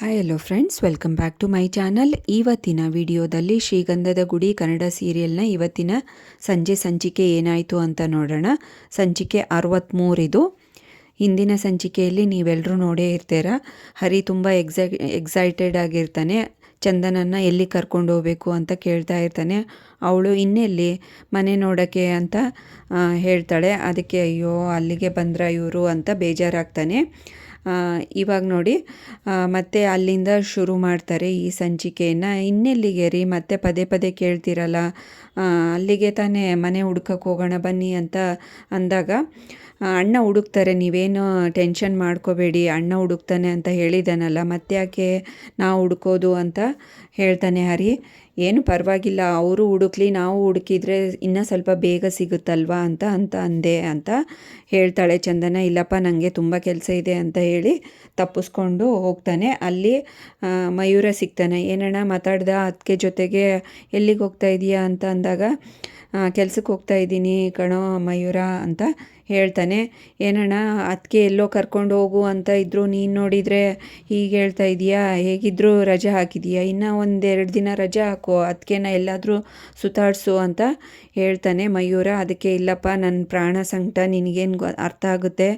Hi hello friends, welcome back to my channel. ಇವತ್ತಿನ ವಿಡಿಯೋದಲ್ಲಿ ಶ್ರೀಗಂಧದ ಗುಡಿ ಕನ್ನಡ ಸೀರಿಯಲ್ನ ಇವತ್ತಿನ ಸಂಜೆ ಸಂಚಿಕೆ ಏನಾಯಿತು ಅಂತ ನೋಡೋಣ. ಸಂಚಿಕೆ 63 ಇದು. ಹಿಂದಿನ ಸಂಚಿಕೆಯಲ್ಲಿ ನೀವೆಲ್ಲರೂ ನೋಡೇ ಇರ್ತೀರ. ಹರಿ ತುಂಬ ಎಕ್ಸೈಟೆಡ್ ಆಗಿರ್ತಾನೆ. ಚಂದನನ್ನು ಎಲ್ಲಿ ಕರ್ಕೊಂಡು ಹೋಗಬೇಕು ಅಂತ ಕೇಳ್ತಾ ಇರ್ತಾನೆ. ಅವಳು ಇನ್ನೆಲ್ಲಿ ಮನೆ ನೋಡೋಕ್ಕೆ ಅಂತ ಹೇಳ್ತಾಳೆ. ಅದಕ್ಕೆ ಅಯ್ಯೋ ಅಲ್ಲಿಗೆ ಬಂದ್ರ ಇವರು ಅಂತ ಬೇಜಾರಾಗ್ತಾನೆ. ಇವಾಗ ನೋಡಿ ಮತ್ತೆ ಅಲ್ಲಿಂದ ಶುರು ಮಾಡ್ತಾರೆ ಈ ಸಂಚಿಕೆಯನ್ನು. ಇನ್ನೆಲ್ಲಿಗೆ ರೀ ಮತ್ತೆ ಪದೇ ಪದೇ ಕೇಳ್ತಿರಲ್ಲ, ಅಲ್ಲಿಗೆ ತಾನೇ ಮನೆ ಹುಡ್ಕಕ್ಕೆ ಹೋಗೋಣ ಬನ್ನಿ ಅಂತ ಅಂದಾಗ ಅಣ್ಣ ಹುಡುಕ್ತಾರೆ, ನೀವೇನು ಟೆನ್ಷನ್ ಮಾಡ್ಕೋಬೇಡಿ, ಅಣ್ಣ ಹುಡುಕ್ತಾನೆ ಅಂತ ಹೇಳಿದಾನಲ್ಲ, ಮತ್ತೆ ಯಾಕೆ ನಾವು ಹುಡುಕೋದು ಅಂತ ಹೇಳ್ತಾನೆ ಹರಿ. ಏನು ಪರವಾಗಿಲ್ಲ, ಅವರು ಹುಡುಕ್ಲಿ, ನಾವು ಹುಡುಕಿದ್ರೆ ಇನ್ನೂ ಸ್ವಲ್ಪ ಬೇಗ ಸಿಗುತ್ತಲ್ವಾ ಅಂತ ಅಂದೆ ಅಂತ ಹೇಳ್ತಾಳೆ ಚಂದನ. ಇಲ್ಲಪ್ಪ ನನಗೆ ತುಂಬ ಕೆಲಸ ಇದೆ ಅಂತ ಹೇಳಿ ತಪ್ಪಿಸ್ಕೊಂಡು ಹೋಗ್ತಾನೆ. ಅಲ್ಲಿ ಮಯೂರ ಸಿಗ್ತಾನೆ. ಏನಣ್ಣ ಮಾತಾಡ್ದ ಅದಕ್ಕೆ ಜೊತೆಗೆ, ಎಲ್ಲಿಗೆ ಹೋಗ್ತಾ ಇದೀಯಾ ಅಂತ ಅಂದಾಗ ಕೆಲ್ಸಕ್ಕೆ ಹೋಗ್ತಾ ಇದ್ದೀನಿ ಕಣೋ ಮಯೂರ ಅಂತ ಹೇಳ್ತಾನೆ. ಏನಣ್ಣ ಅದಕ್ಕೆ ಎಲ್ಲೋ ಕರ್ಕೊಂಡು ಹೋಗು ಅಂತ ಇದ್ದರು, ನೀನು ನೋಡಿದರೆ ಹೀಗೆ ಹೇಳ್ತಾ ಇದೀಯಾ, ಹೇಗಿದ್ದರೂ ರಜೆ ಹಾಕಿದೀಯಾ, ಇನ್ನೂ 1-2 ದಿನ ರಜೆ ಹಾಕೋ, ಅದಕ್ಕೇನ ಎಲ್ಲಾದರೂ ಸುತ್ತಾಡಿಸು ಅಂತ ಹೇಳ್ತಾನೆ ಮಯೂರ. ಅದಕ್ಕೆ ಇಲ್ಲಪ್ಪ, ನನ್ನ ಪ್ರಾಣ ಸಂಕಟ ನಿನಗೇನು ಅರ್ಥ ಆಗುತ್ತೆ,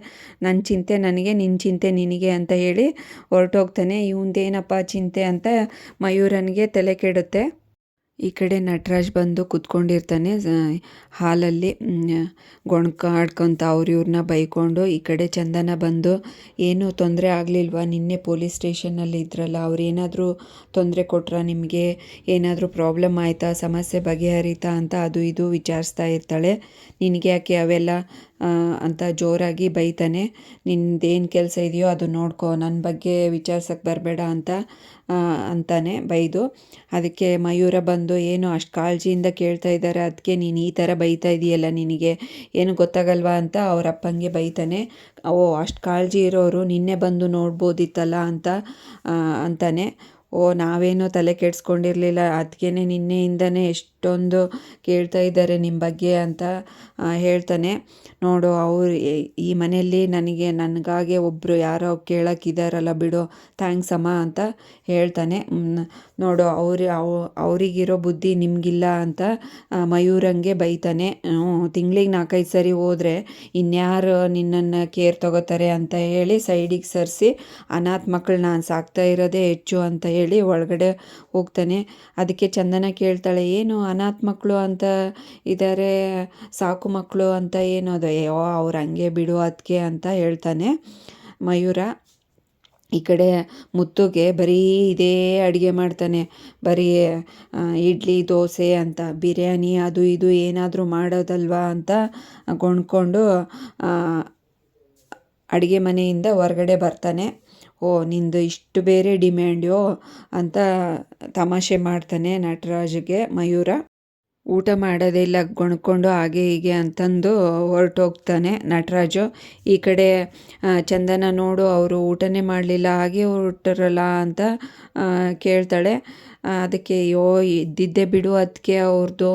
ನನ್ನ ಚಿಂತೆ ನನಗೆ, ನಿನ್ನ ಚಿಂತೆ ನಿನಗೆ ಅಂತ ಹೇಳಿ ಹೊರಟೋಗ್ತಾನೆ. ಇವಂದೇನಪ್ಪ ಚಿಂತೆ ಅಂತ ಮಯೂರನಿಗೆ ತಲೆ ಕೆಡುತ್ತೆ. ಈ ಕಡೆ ನಟರಾಜ್ ಬಂದು ಕೂತ್ಕೊಂಡಿರ್ತಾನೆ ಹಾಲಲ್ಲಿ, ಗೊಣ್ಕಾಡ್ಕೊತ ಇವ್ರನ್ನ ಬೈಕೊಂಡು. ಈ ಕಡೆ ಚಂದನ ಬಂದು, ಏನೂ ತೊಂದರೆ ಆಗಲಿಲ್ವಾ, ನಿನ್ನೆ ಪೊಲೀಸ್ ಸ್ಟೇಷನ್ನಲ್ಲಿ ಇದ್ರಲ್ಲ, ಅವ್ರೇನಾದರೂ ತೊಂದರೆ ಕೊಟ್ರಾ ನಿಮಗೆ, ಏನಾದರೂ ಪ್ರಾಬ್ಲಮ್ ಆಯಿತಾ, ಸಮಸ್ಯೆ ಬಗೆಹರಿತಾ ಅಂತ ಅದು ಇದು ವಿಚಾರಿಸ್ತಾ ಇರ್ತಾಳೆ. ನಿನಗೆ ಯಾಕೆ ಅವೆಲ್ಲ ಅಂತ ಜೋರಾಗಿ ಬೈತಾನೆ. ನಿಂದೇನು ಕೆಲಸ ಇದೆಯೋ ಅದು ನೋಡ್ಕೊ, ನನ್ನ ಬಗ್ಗೆ ವಿಚಾರಿಸೋಕ್ಕೆ ಬರಬೇಡ ಅಂತ ಅಂತಾನೆ ಬೈದು. ಅದಕ್ಕೆ ಮಯೂರ ಬಂದು, ಏನು ಅಷ್ಟು ಕಾಳಜಿಯಿಂದ ಕೇಳ್ತಾ ಇದ್ದಾರೆ, ಅದಕ್ಕೆ ನೀನು ಈ ಥರ ಬೈತಾ ಇದೆಯಲ್ಲ, ನಿನಗೆ ಏನು ಗೊತ್ತಾಗಲ್ವಾ ಅಂತ ಅವ್ರ ಅಪ್ಪಂಗೆ ಬೈತಾನೆ. ಓ ಅಷ್ಟು ಕಾಳಜಿ ಇರೋರು ನಿನ್ನೆ ಬಂದು ನೋಡ್ಬೋದಿತ್ತಲ್ಲ ಅಂತ ಅಂತಾನೆ. ಓ ನಾವೇನೋ ತಲೆ ಕೆಡಿಸ್ಕೊಂಡಿರಲಿಲ್ಲ, ಅದಕ್ಕೇ ನಿನ್ನೆಯಿಂದನೇ ಎಷ್ಟೊಂದು ಕೇಳ್ತಾ ಇದ್ದಾರೆ ನಿಮ್ಮ ಬಗ್ಗೆ ಅಂತ ಹೇಳ್ತಾನೆ. ನೋಡು, ಅವ್ರು ಈ ಮನೆಯಲ್ಲಿ ನನಗಾಗೆ ಒಬ್ಬರು ಯಾರೋ ಕೇಳೋಕ್ಕಿದಾರಲ್ಲ ಬಿಡು, ಥ್ಯಾಂಕ್ಸ್ ಅಮ್ಮ ಅಂತ ಹೇಳ್ತಾನೆ. ನೋಡು, ಅವರಿಗಿರೋ ಬುದ್ಧಿ ನಿಮಗಿಲ್ಲ ಅಂತ ಮಯೂರಂಗೆ ಬೈತಾನೆ. ತಿಂಗಳಿಗೆ 4-5 ಸರಿ ಹೋದರೆ ಇನ್ಯಾರು ನಿನ್ನನ್ನು ಕೇರ್ ತಗೋತಾರೆ ಅಂತ ಹೇಳಿ ಸೈಡಿಗೆ ಸರಿಸಿ, ಅನಾಥ ಮಕ್ಕಳು ನಾನು ಸಾಕ್ತಾ ಇರೋದೇ ಹೆಚ್ಚು ಅಂತ ಹೇಳಿ ಒಳಗಡೆ ಹೋಗ್ತಾನೆ. ಅದಕ್ಕೆ ಚಂದನ ಕೇಳ್ತಾಳೆ, ಏನು ಅನಾಥ ಮಕ್ಕಳು ಅಂತ ಇದ್ದಾರೆ, ಸಾಕು ಮಕ್ಕಳು ಅಂತ ಏನು ಅದು, ಅವ್ರು ಹಂಗೆ ಬಿಡು ಅದಕ್ಕೆ ಅಂತ ಹೇಳ್ತಾನೆ ಮಯೂರ. ಈ ಕಡೆ ಮುತ್ತುಗೆ ಬರೀ ಇದೇ ಅಡುಗೆ ಮಾಡ್ತಾನೆ, ಬರೀ ಇಡ್ಲಿ ದೋಸೆ ಅಂತ, ಬಿರಿಯಾನಿ ಅದು ಇದು ಏನಾದರೂ ಮಾಡೋದಲ್ವಾ ಅಂತ ಕೊಂಡ್ಕೊಂಡು ಅಡುಗೆ ಮನೆಯಿಂದ ಹೊರಗಡೆ ಬರ್ತಾನೆ. ಓ ನಿಂದು ಇಷ್ಟು ಬೇರೆ ಡಿಮ್ಯಾಂಡ್ಯೋ ಅಂತ ತಮಾಷೆ ಮಾಡ್ತಾನೆ ನಟರಾಜ್ಗೆ ಮಯೂರ. ಊಟ ಮಾಡೋದೇ ಇಲ್ಲ, ಗೊಣ್ಕೊಂಡು ಹಾಗೆ ಹೀಗೆ ಅಂತಂದು ಹೊರಟೋಗ್ತಾನೆ ನಟರಾಜು. ಈ ಕಡೆ ಚಂದನ, ನೋಡು ಅವರು ಊಟನೇ ಮಾಡಲಿಲ್ಲ, ಹಾಗೆ ಹೊರಟರಲ್ಲ ಅಂತ ಕೇಳ್ತಾಳೆ. ಅದಕ್ಕೆ ಅಯ್ಯೋ ಇದ್ದಿದ್ದೇ ಬಿಡು, ಅದಕ್ಕೆ ಅವ್ರದ್ದು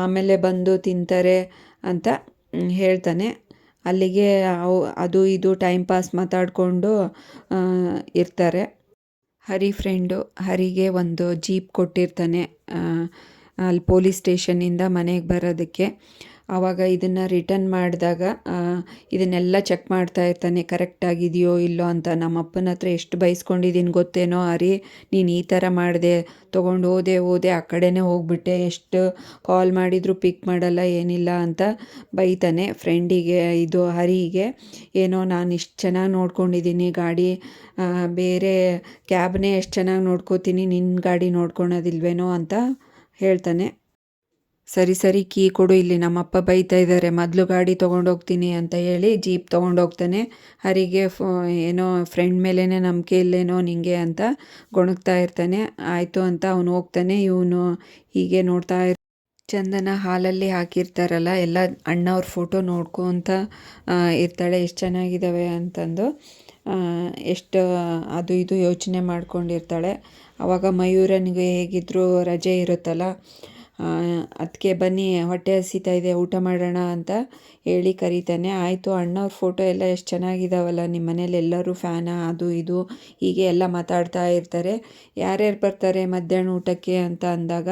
ಆಮೇಲೆ ಬಂದು ತಿಂತಾರೆ ಅಂತ ಹೇಳ್ತಾನೆ. ಅಲ್ಲಿಗೆ ಅದು ಇದು ಟೈಮ್ ಪಾಸ್ ಮಾತಾಡಿಕೊಂಡು ಇರ್ತಾರೆ. ಹರಿ ಫ್ರೆಂಡು ಹರಿಗೆ ಒಂದು ಜೀಪ್ ಕೊಟ್ಟಿರ್ತಾನೆ ಅಲ್ಲಿ ಪೊಲೀಸ್ ಸ್ಟೇಷನ್ನಿಂದ ಮನೆಗೆ ಬರೋದಕ್ಕೆ. ಆವಾಗ ಇದನ್ನು ರಿಟರ್ನ್ ಮಾಡಿದಾಗ ಇದನ್ನೆಲ್ಲ ಚೆಕ್ ಮಾಡ್ತಾ ಇರ್ತಾನೆ, ಕರೆಕ್ಟಾಗಿದೆಯೋ ಇಲ್ಲೋ ಅಂತ. ನಮ್ಮ ಅಪ್ಪನ ಹತ್ರ ಎಷ್ಟು ಬೈಸ್ಕೊಂಡಿದ್ದೀನಿ ಗೊತ್ತೇನೋ, ಹರಿ ನೀನು ಈ ಥರ ಮಾಡಿದೆ, ತೊಗೊಂಡು ಹೋದೆ ಆ ಕಡೆನೇ ಹೋಗ್ಬಿಟ್ಟೆ, ಎಷ್ಟು ಕಾಲ್ ಮಾಡಿದರೂ ಪಿಕ್ ಮಾಡಲ್ಲ ಏನಿಲ್ಲ ಅಂತ ಬೈತಾನೆ ಫ್ರೆಂಡಿಗೆ, ಇದು ಹರಿಗೆ. ಏನೋ ನಾನು ಇಷ್ಟು ಚೆನ್ನಾಗಿ ನೋಡ್ಕೊಂಡಿದ್ದೀನಿ ಗಾಡಿ, ಬೇರೆ ಕ್ಯಾಬ್ನೇ ಎಷ್ಟು ಚೆನ್ನಾಗಿ ನೋಡ್ಕೋತೀನಿ, ನಿನ್ನ ಗಾಡಿ ನೋಡ್ಕೊಳೋದಿಲ್ವೇನೋ ಅಂತ ಹೇಳ್ತಾನೆ. ಸರಿ ಕೀ ಕೊಡು, ಇಲ್ಲಿ ನಮ್ಮಪ್ಪ ಬೈತಾ ಇದ್ದಾರೆ, ಮೊದಲು ಗಾಡಿ ತೊಗೊಂಡೋಗ್ತೀನಿ ಅಂತ ಹೇಳಿ ಜೀಪ್ ತೊಗೊಂಡೋಗ್ತಾನೆ. ಹರಿಗೆ ಏನೋ ಫ್ರೆಂಡ್ ಮೇಲೇ ನಂಬಿಕೆ ಇಲ್ಲೇನೋ ನಿಂಗೆ ಅಂತ ಗೊಣಗ್ತಾ ಇರ್ತಾನೆ. ಆಯಿತು ಅಂತ ಅವನು ಹೋಗ್ತಾನೆ. ಇವನು ಹೀಗೆ ನೋಡ್ತಾ ಚಂದನ ಹಾಲಲ್ಲಿ ಹಾಕಿರ್ತಾರಲ್ಲ ಎಲ್ಲ ಅಣ್ಣವ್ರ ಫೋಟೋ ನೋಡ್ಕೊತ ಇರ್ತಾಳೆ, ಎಷ್ಟು ಚೆನ್ನಾಗಿದ್ದಾವೆ ಅಂತಂದು ಎಷ್ಟು ಅದು ಇದು ಯೋಚನೆ ಮಾಡ್ಕೊಂಡಿರ್ತಾಳೆ. ಆವಾಗ ಮಯೂರನಿಗೆ ಹೇಗಿದ್ದರೂ ರಜೆ ಇರುತ್ತಲ್ಲ, ಅದಕ್ಕೆ ಬನ್ನಿ ಹೊಟ್ಟೆ ಹಸಿತಾ ಇದೆ ಊಟ ಮಾಡೋಣ ಅಂತ ಹೇಳಿ ಕರೀತಾನೆ. ಆಯಿತು ಅಣ್ಣವ್ರ ಫೋಟೋ ಎಲ್ಲ ಎಷ್ಟು ಚೆನ್ನಾಗಿದ್ದಾವಲ್ಲ, ನಿಮ್ಮ ಮನೇಲಿ ಎಲ್ಲರೂ ಫ್ಯಾನಾ ಅದು ಇದು ಹೀಗೆ ಎಲ್ಲ ಮಾತಾಡ್ತಾ ಇರ್ತಾರೆ. ಯಾರ್ಯಾರು ಬರ್ತಾರೆ ಮಧ್ಯಾಹ್ನ ಊಟಕ್ಕೆ ಅಂತ ಅಂದಾಗ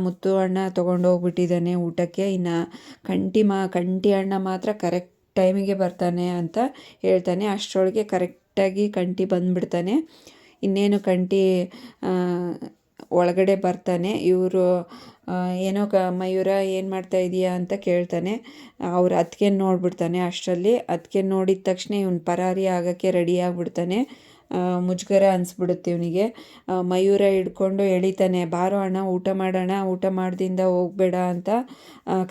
ಮುತ್ತು ಅಣ್ಣ ತೊಗೊಂಡು ಹೋಗ್ಬಿಟ್ಟಿದ್ದಾನೆ ಊಟಕ್ಕೆ, ಇನ್ನು ಕಂಟಿ ಅಣ್ಣ ಮಾತ್ರ ಕರೆಕ್ಟ್ ಟೈಮಿಗೆ ಬರ್ತಾನೆ ಅಂತ ಹೇಳ್ತಾನೆ. ಅಷ್ಟರೊಳಗೆ ಕರೆಕ್ಟಾಗಿ ಕಂಟಿ ಬಂದುಬಿಡ್ತಾನೆ. ಇನ್ನೇನು ಕಂಟಿ ಒಳಗಡೆ ಬರ್ತಾನೆ. ಇವರು ಏನೋ ಮಯೂರ ಏನು ಮಾಡ್ತಾ ಇದೀಯಾ ಅಂತ ಕೇಳ್ತಾನೆ. ಅವ್ರು ಅತ್ತಿಗೆನ ನೋಡಿಬಿಡ್ತಾನೆ. ಅಷ್ಟರಲ್ಲಿ ಅತ್ತಿಗೆನ ನೋಡಿದ ತಕ್ಷಣ ಇವನು ಪರಾರಿ ಆಗೋಕ್ಕೆ ರೆಡಿ ಆಗಿಬಿಡ್ತಾನೆ. ಮುಜುಗರ ಅನಿಸ್ಬಿಡುತ್ತೆ ಇವನಿಗೆ. ಮಯೂರ ಹಿಡ್ಕೊಂಡು ಎಳಿತಾನೆ, ಬಾರೋ ಅಣ್ಣ ಊಟ ಮಾಡೋಣ, ಊಟ ಮಾಡ್ದಿಂದ ಹೋಗಬೇಡ ಅಂತ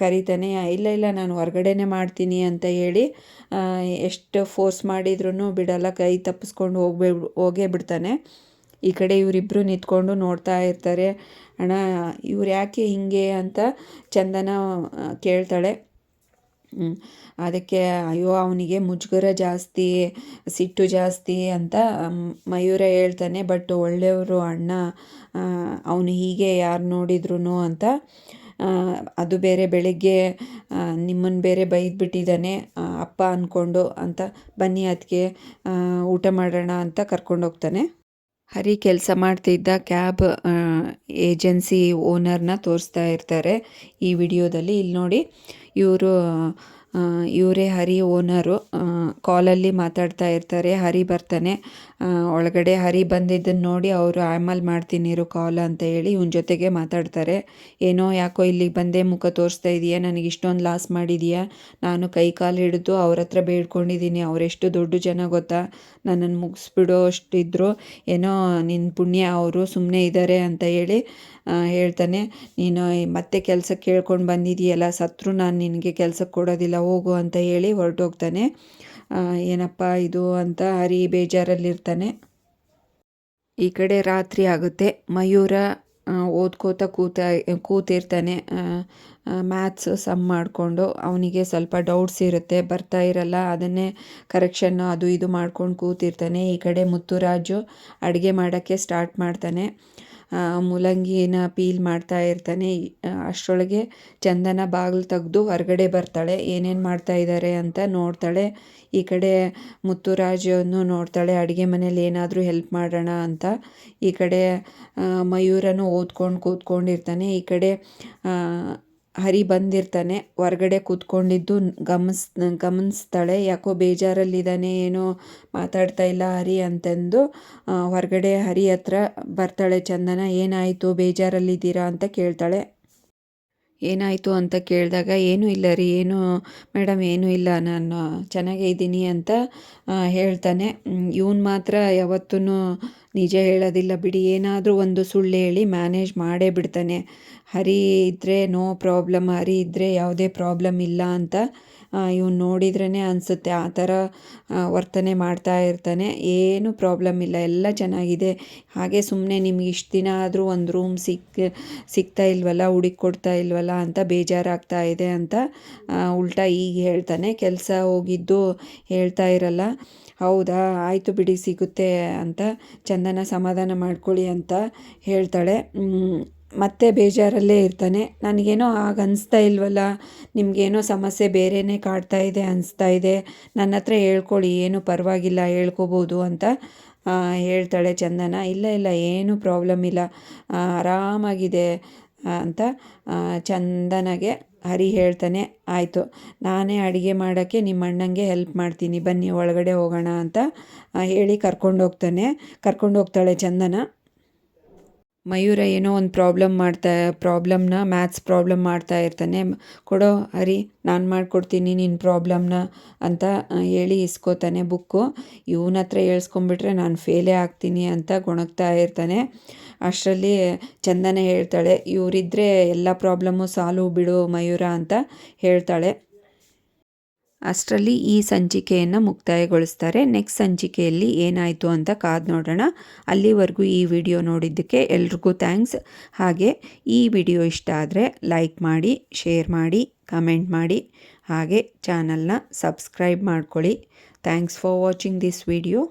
ಕರೀತಾನೆ. ಇಲ್ಲ ನಾನು ಹೊರಗಡೆನೇ ಮಾಡ್ತೀನಿ ಅಂತ ಹೇಳಿ ಎಷ್ಟು ಫೋರ್ಸ್ ಮಾಡಿದ್ರೂ ಬಿಡಲ್ಲ, ಕೈ ತಪ್ಪಿಸ್ಕೊಂಡು ಹೋಗೇ ಬಿಡ್ತಾನೆ. ಈ ಕಡೆ ಇವರಿಬ್ಬರು ನಿಂತ್ಕೊಂಡು ನೋಡ್ತಾ ಇರ್ತಾರೆ. ಅಣ್ಣ ಇವ್ರು ಯಾಕೆ ಹಿಂಗೆ ಅಂತ ಚಂದನ ಕೇಳ್ತಾಳೆ. ಅದಕ್ಕೆ ಅಯ್ಯೋ ಅವನಿಗೆ ಮುಜುಗರ ಜಾಸ್ತಿ, ಸಿಟ್ಟು ಜಾಸ್ತಿ ಅಂತ ಮಯೂರ ಹೇಳ್ತಾನೆ. ಬಟ್ ಒಳ್ಳೆಯವರು ಅಣ್ಣ, ಅವನು ಹೀಗೆ ಯಾರು ನೋಡಿದ್ರು ಅಂತ. ಅದು ಬೇರೆ ಬೆಳಗ್ಗೆ ನಿಮ್ಮನ್ನು ಬೇರೆ ಬೈದ್ಬಿಟ್ಟಿದ್ದಾನೆ ಅಪ್ಪ ಅಂದ್ಕೊಂಡು ಅಂತ. ಬನ್ನಿ ಅದಕ್ಕೆ ಊಟ ಮಾಡೋಣ ಅಂತ ಕರ್ಕೊಂಡೋಗ್ತಾನೆ. ಹರಿ ಕೆಲಸ ಮಾಡ್ತಿದ್ದ ಕ್ಯಾಬ್ ಏಜೆನ್ಸಿ ಓನರ್ನ ತೋರಿಸ್ತಾ ಇರ್ತಾರೆ ಈ ವಿಡಿಯೋದಲ್ಲಿ. ಇಲ್ಲಿ ನೋಡಿ, ಇವರೇ ಹರಿ ಓನರು. ಕಾಲಲ್ಲಿ ಮಾತಾಡ್ತಾ ಇರ್ತಾರೆ. ಹರಿ ಬರ್ತಾನೆ ಒಳಗಡೆ. ಹರಿ ಬಂದಿದ್ದನ್ನು ನೋಡಿ ಅವರು ಆಮೇಲೆ ಮಾಡ್ತೀನಿ ಇರು ಕಾಲ್ ಅಂತ ಹೇಳಿ ಇವನ ಜೊತೆಗೆ ಮಾತಾಡ್ತಾರೆ. ಏನೋ ಯಾಕೋ ಇಲ್ಲಿಗೆ ಬಂದೆ, ಮುಖ ತೋರಿಸ್ತಾ ಇದೆಯಾ, ನನಗೆ ಇಷ್ಟೊಂದು ಲಾಸ್ ಮಾಡಿದೀಯಾ, ನಾನು ಕೈ ಕಾಲು ಹಿಡಿದು ಅವ್ರ ಹತ್ರ ಬೇಡ್ಕೊಂಡಿದ್ದೀನಿ, ಅವರೆಷ್ಟು ದೊಡ್ಡ ಜನ ಗೊತ್ತಾ, ನನ್ನನ್ನು ಮುಗಿಸ್ಬಿಡೋ ಅಷ್ಟಿದ್ರು, ಏನೋ ನಿನ್ನ ಪುಣ್ಯ ಅವರು ಸುಮ್ಮನೆ ಇದ್ದಾರೆ ಅಂತ ಹೇಳಿ ಹೇಳ್ತಾನೆ. ನೀನು ಮತ್ತೆ ಕೆಲಸಕ್ಕೆ ಕೇಳ್ಕೊಂಡು ಬಂದಿದೆಯಲ್ಲ, ಸತ್ರು ನಾನು ನಿನಗೆ ಕೆಲಸಕ್ಕೆ ಕೊಡೋದಿಲ್ಲ, ಹೋಗು ಅಂತ ಹೇಳಿ ಹೊರಟೋಗ್ತಾನೆ. ಏನಪ್ಪ ಇದು ಅಂತ ಹರಿ ಬೇಜಾರಲ್ಲಿರ್ತಾನೆ. ಈ ಕಡೆ ರಾತ್ರಿ ಆಗುತ್ತೆ. ಮಯೂರ ಓದ್ಕೋತಾ ಕೂತಿರ್ತಾನೆ. ಮ್ಯಾಥ್ಸ್ ಸಮ್ ಮಾಡಿಕೊಂಡು. ಅವನಿಗೆ ಸ್ವಲ್ಪ ಡೌಟ್ಸ್ ಇರುತ್ತೆ, ಬರ್ತಾ ಇರಲ್ಲ, ಅದನ್ನೇ ಕರೆಕ್ಷನ್ನು ಅದು ಇದು ಮಾಡ್ಕೊಂಡು ಕೂತಿರ್ತಾನೆ. ಈ ಕಡೆ ಮುತ್ತುರಾಜು ಅಡುಗೆ ಮಾಡೋಕ್ಕೆ ಸ್ಟಾರ್ಟ್ ಮಾಡ್ತಾನೆ. ಮೂಲಂಗಿನ ಪೀಲ್ ಮಾಡ್ತಾ ಇರ್ತಾನೆ. ಅಷ್ಟರೊಳಗೆ ಚಂದನ ಬಾಗಿಲು ತೆಗೆದು ಹೊರಗಡೆ ಬರ್ತಾಳೆ. ಏನೇನು ಮಾಡ್ತಾ ಇದ್ದಾರೆ ಅಂತ ನೋಡ್ತಾಳೆ. ಈ ಕಡೆ ಮುತ್ತುರಾಜನ್ನು ನೋಡ್ತಾಳೆ, ಅಡುಗೆ ಮನೇಲಿ ಏನಾದರೂ ಹೆಲ್ಪ್ ಮಾಡೋಣ ಅಂತ. ಈ ಕಡೆ ಮಯೂರನು ಓದ್ಕೊಂಡು ಕೂತ್ಕೊಂಡಿರ್ತಾನೆ. ಈ ಕಡೆ ಹರಿ ಬಂದಿರ್ತಾನೆ. ಹೊರಗಡೆ ಕೂತ್ಕೊಂಡಿದ್ದು ಗಮನಿಸ್ತಾಳೆ. ಯಾಕೋ ಬೇಜಾರಲ್ಲಿದ್ದಾನೆ, ಏನೋ ಮಾತಾಡ್ತಾ ಇಲ್ಲ ಹರಿ ಅಂತಂದು ಹೊರಗಡೆ ಹರಿ ಹತ್ರ ಬರ್ತಾಳೆ ಚಂದನ. ಏನಾಯಿತು, ಬೇಜಾರಲ್ಲಿದ್ದೀರಾ ಅಂತ ಕೇಳ್ತಾಳೆ. ಏನಾಯಿತು ಅಂತ ಕೇಳಿದಾಗ ಏನೂ ಇಲ್ಲ ರೀ, ಏನು ಮೇಡಮ್ ಏನೂ ಇಲ್ಲ, ನಾನು ಚೆನ್ನಾಗೇ ಇದ್ದೀನಿ ಅಂತ ಹೇಳ್ತಾನೆ. ಇವನು ಮಾತ್ರ ಯಾವತ್ತೂ ನಿಜ ಹೇಳೋದಿಲ್ಲ ಬಿಡಿ, ಏನಾದರೂ ಒಂದು ಸುಳ್ಳು ಹೇಳಿ ಮ್ಯಾನೇಜ್ ಮಾಡೇ ಬಿಡ್ತಾನೆ. ಹರಿ ಇದ್ದರೆ ನೋ ಪ್ರಾಬ್ಲಮ್, ಹರಿ ಇದ್ದರೆ ಯಾವುದೇ ಪ್ರಾಬ್ಲಮ್ ಇಲ್ಲ ಅಂತ ಇವನು ನೋಡಿದ್ರೇ ಅನಿಸುತ್ತೆ. ಆ ಥರ ವರ್ತನೆ ಮಾಡ್ತಾ ಇರ್ತಾನೆ. ಏನೂ ಪ್ರಾಬ್ಲಮ್ ಇಲ್ಲ, ಎಲ್ಲ ಚೆನ್ನಾಗಿದೆ. ಹಾಗೆ ಸುಮ್ಮನೆ ನಿಮ್ಗೆ ಇಷ್ಟು ದಿನ ಆದರೂ ಒಂದು ರೂಮ್ ಸಿಗ್ತಾ ಇಲ್ವಲ್ಲ, ಹುಡುಕೊಡ್ತಾ ಇಲ್ವಲ್ಲ ಅಂತ ಬೇಜಾರಾಗ್ತಾ ಇದೆ ಅಂತ ಉಲ್ಟಾ ಈಗ ಹೇಳ್ತಾನೆ. ಕೆಲಸ ಹೋಗಿದ್ದು ಹೇಳ್ತಾ ಇರಲ್ಲ. ಹೌದಾ, ಆಯಿತು ಬಿಡಿ, ಸಿಗುತ್ತೆ ಅಂತ ಚಂದನ ಸಮಾಧಾನ ಮಾಡ್ಕೊಳ್ಳಿ ಅಂತ ಹೇಳ್ತಾಳೆ. ಮತ್ತೆ ಬೇಜಾರಲ್ಲೇ ಇರ್ತಾನೆ. ನನಗೇನೋ ಆಗ ಅನಿಸ್ತಾ ಇಲ್ವಲ್ಲ, ನಿಮಗೇನೋ ಸಮಸ್ಯೆ ಬೇರೆಯೇ ಕಾಡ್ತಾ ಇದೆ ಅನಿಸ್ತಾ ಇದೆ, ನನ್ನ ಹತ್ರ ಹೇಳ್ಕೊಳ್ಳಿ, ಏನು ಪರವಾಗಿಲ್ಲ, ಹೇಳ್ಕೊಬೋದು ಅಂತ ಹೇಳ್ತಾಳೆ ಚಂದನ. ಇಲ್ಲ ಏನೂ ಪ್ರಾಬ್ಲಮ್ ಇಲ್ಲ, ಆರಾಮಾಗಿದೆ ಅಂತ ಚಂದನಗೆ ಹರಿ ಹೇಳ್ತಾನೆ. ಆಯಿತು, ನಾನೇ ಅಡುಗೆ ಮಾಡೋಕ್ಕೆ ನಿಮ್ಮ ಅಣ್ಣಂಗೆ ಹೆಲ್ಪ್ ಮಾಡ್ತೀನಿ, ಬನ್ನಿ ಒಳಗಡೆ ಹೋಗೋಣ ಅಂತ ಹೇಳಿ ಕರ್ಕೊಂಡೋಗ್ತಾಳೆ ಚಂದನ. ಮಯೂರ ಏನೋ ಒಂದು ಪ್ರಾಬ್ಲಮ್ನ ಮ್ಯಾಥ್ಸ್ ಪ್ರಾಬ್ಲಮ್ ಮಾಡ್ತಾ ಇರ್ತಾನೆ. ಕೊಡೋ ಹರಿ, ನಾನು ಮಾಡಿಕೊಡ್ತೀನಿ ನಿನ್ನ ಪ್ರಾಬ್ಲಮ್ನ ಅಂತ ಹೇಳಿ ಇಸ್ಕೋತಾನೆ ಬುಕ್ಕು. ಇವನ ಹತ್ರ ಹೇಳ್ಸ್ಕೊಂಬಿಟ್ರೆ ನಾನು ಫೇಲೇ ಆಗ್ತೀನಿ ಅಂತ ಗೊಣಗ್ತಾ ಇರ್ತಾನೆ. ಅಷ್ಟರಲ್ಲಿ ಚಂದನ ಹೇಳ್ತಾಳೆ, ಇವರಿದ್ದರೆ ಎಲ್ಲ ಪ್ರಾಬ್ಲಮ್ಮು ಸಾಲ್ವ್ ಬಿಡು ಮಯೂರ ಅಂತ ಹೇಳ್ತಾಳೆ. ಅಷ್ಟರಲ್ಲಿ ಈ ಸಂಚಿಕೆಯನ್ನು ಮುಕ್ತಾಯಗೊಳಿಸ್ತಾರೆ. ನೆಕ್ಸ್ಟ್ ಸಂಚಿಕೆಯಲ್ಲಿ ಏನಾಯಿತು ಅಂತ ಕಾದು ನೋಡೋಣ. ಅಲ್ಲಿವರೆಗೂ ಈ ವಿಡಿಯೋ ನೋಡಿದ್ದಕ್ಕೆ ಎಲ್ರಿಗೂ ಥ್ಯಾಂಕ್ಸ್. ಹಾಗೆ ಈ ವಿಡಿಯೋ ಇಷ್ಟ ಆದರೆ ಲೈಕ್ ಮಾಡಿ, ಶೇರ್ ಮಾಡಿ, ಕಮೆಂಟ್ ಮಾಡಿ, ಹಾಗೆ ಚಾನಲ್ನ ಸಬ್ಸ್ಕ್ರೈಬ್ ಮಾಡ್ಕೊಳ್ಳಿ. Thanks for watching this video.